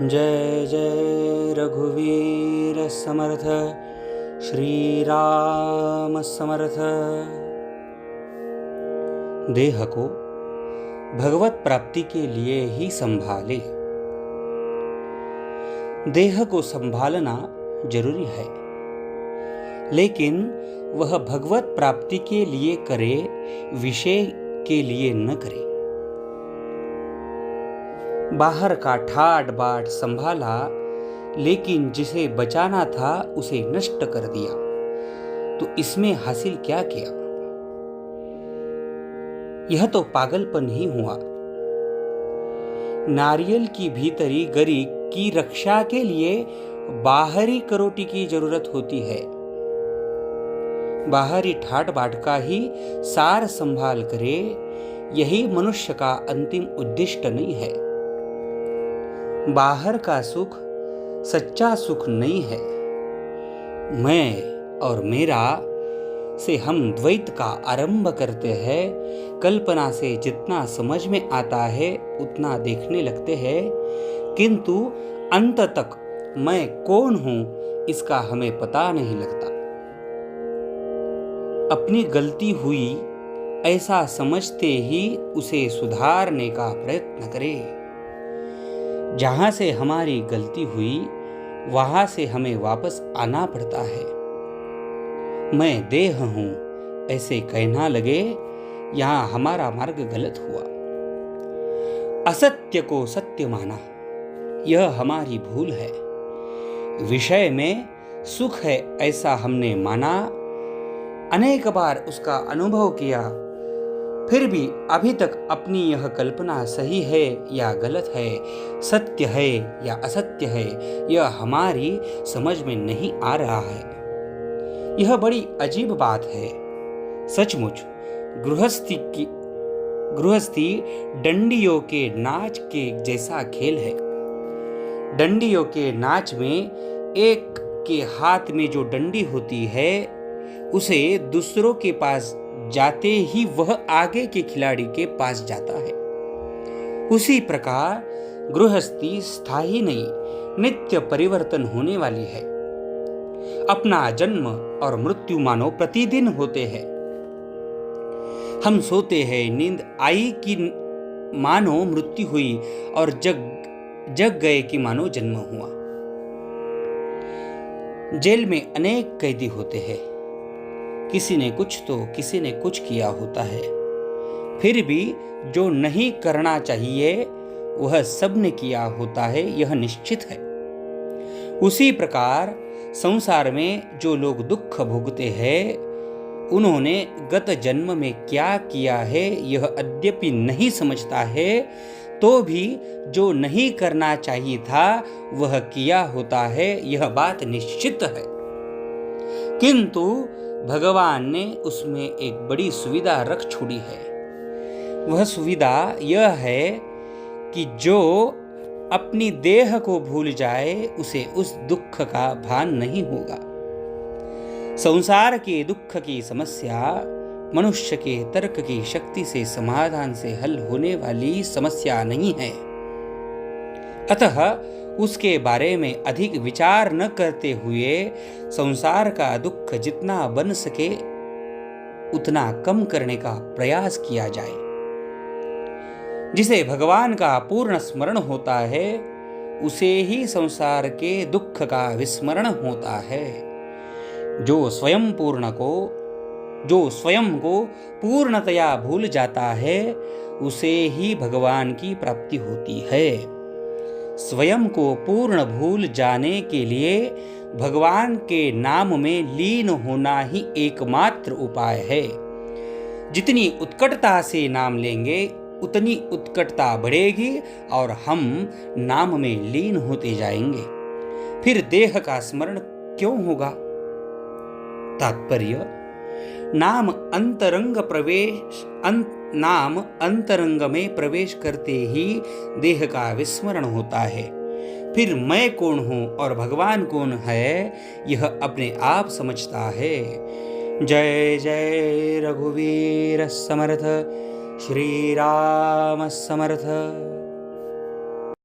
जय जय रघुवीर समर्थ, श्री राम समर्थ। देह को भगवत प्राप्ति के लिए ही संभाले। देह को संभालना जरूरी है, लेकिन वह भगवत प्राप्ति के लिए करे, विषय के लिए न करे। बाहर का ठाट बाट संभाला, लेकिन जिसे बचाना था उसे नष्ट कर दिया, तो इसमें हासिल क्या किया? यह तो पागलपन ही हुआ। नारियल की भीतरी गरी की रक्षा के लिए बाहरी करोटी की जरूरत होती है। बाहरी ठाट बाट का ही सार संभाल करे, यही मनुष्य का अंतिम उद्दिष्ट नहीं है। बाहर का सुख सच्चा सुख नहीं है। मैं और मेरा से हम द्वैत का आरंभ करते हैं। कल्पना से जितना समझ में आता है उतना देखने लगते हैं, किंतु अंत तक मैं कौन हूं इसका हमें पता नहीं लगता। अपनी गलती हुई ऐसा समझते ही उसे सुधारने का प्रयत्न करें। जहां से हमारी गलती हुई वहां से हमें वापस आना पड़ता है। मैं देह हूं ऐसे कहना लगे, यहां हमारा मार्ग गलत हुआ। असत्य को सत्य माना, यह हमारी भूल है। विषय में सुख है ऐसा हमने माना, अनेक बार उसका अनुभव किया, फिर भी अभी तक अपनी यह कल्पना सही है या गलत है, सत्य है या असत्य है, यह हमारी समझ में नहीं आ रहा है। यह बड़ी अजीब बात है। सचमुच गृहस्थी डंडियों के नाच के जैसा खेल है। डंडियों के नाच में एक के हाथ में जो डंडी होती है, उसे दूसरों के पास जाते ही वह आगे के खिलाड़ी के पास जाता है। उसी प्रकार गृहस्थी स्थायी नहीं, नित्य परिवर्तन होने वाली है। अपना जन्म और मृत्यु मानो प्रतिदिन होते हैं। हम सोते हैं, नींद आई कि मानो मृत्यु हुई, और जग गए कि मानो जन्म हुआ। जेल में अनेक कैदी होते हैं। किसी ने कुछ तो किसी ने कुछ किया होता है, फिर भी जो नहीं करना चाहिए वह सबने किया होता है, यह निश्चित है। उसी प्रकार संसार में जो लोग दुख भोगते हैं, उन्होंने गत जन्म में क्या किया है यह अद्यपि नहीं समझता है, तो भी जो नहीं करना चाहिए था वह किया होता है, यह बात निश्चित है। किंतु भगवान ने उसमें एक बड़ी सुविधा रख छोड़ी है। वह सुविधा यह है कि जो अपनी देह को भूल जाए उसे उस दुख का भान नहीं होगा। संसार के दुख की समस्या मनुष्य के तर्क की शक्ति से समाधान से हल होने वाली समस्या नहीं है। अतः उसके बारे में अधिक विचार न करते हुए संसार का दुख जितना बन सके उतना कम करने का प्रयास किया जाए। जिसे भगवान का पूर्ण स्मरण होता है, उसे ही संसार के दुख का विस्मरण होता है। जो स्वयं को पूर्णतया भूल जाता है, उसे ही भगवान की प्राप्ति होती है। स्वयं को पूर्ण भूल जाने के लिए भगवान के नाम में लीन होना ही एकमात्र उपाय है। जितनी उत्कटता से नाम लेंगे उतनी उत्कटता बढ़ेगी और हम नाम में लीन होते जाएंगे। फिर देह का स्मरण क्यों होगा? तात्पर्य, नाम अंतरंग में प्रवेश करते ही देह का विस्मरण होता है। फिर मैं कौन हूं और भगवान कौन है, यह अपने आप समझता है। जय जय रघुवीर समर्थ, श्री राम समर्थ।